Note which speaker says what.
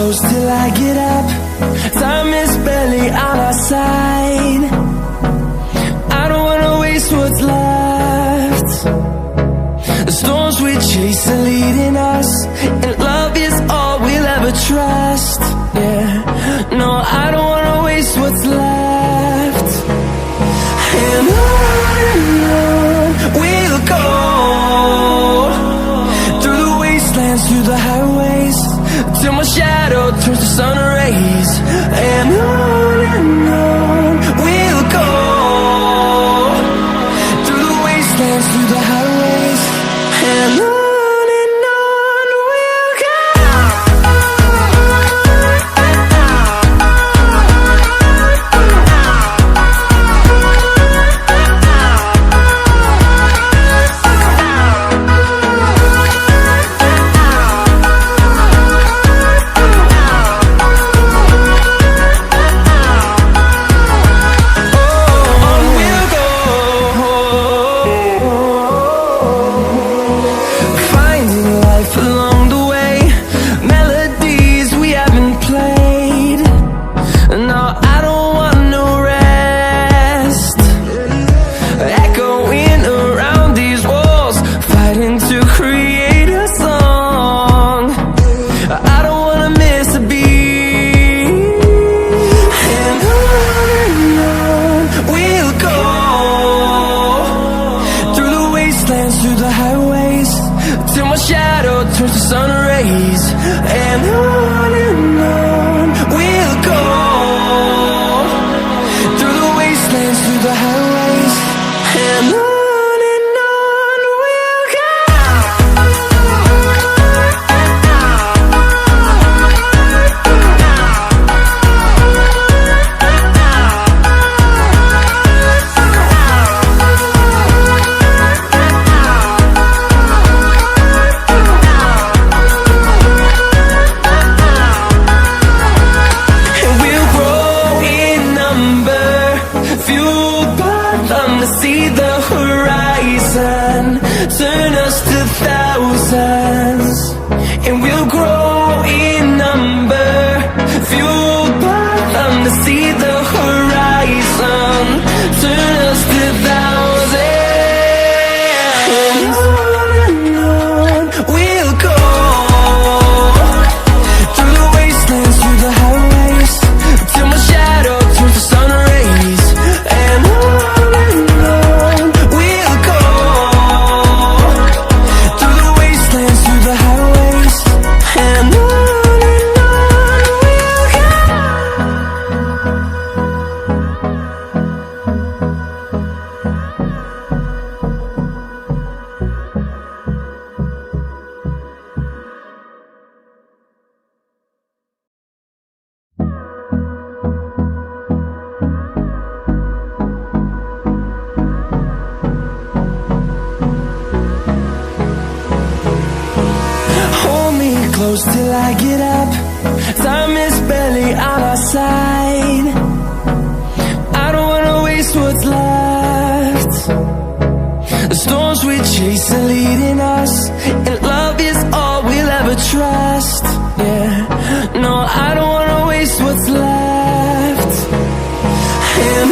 Speaker 1: close till I get up. Time is barely on our side. I don't wanna waste what's left. The storms we chase are leading us, and love is all we'll ever trust. Yeah, no, I don't wanna waste what's left. And on we'll go, through the wastelands, through the highways, till my shadow turns to sun rays. And on we'll go, through the wastelands, through the highways, and on we'll go. Through the highways, till my shadow turns to sun rays. And on we'll go, through the wastelands, through the highways, and on we'll go. See the horizon, turn us to thousands, and we'll grow in number, fueled by them. To see the horizon, turn us to thousands, and on we'll go, through the wastelands, through the highways, till my shadow turns to sun rays. And close till I get up. Time is barely on our side. I don't wanna waste what's left. The storms we chase are leading us, and love is all we'll ever trust. Yeah, no, I don't wanna waste what's left. And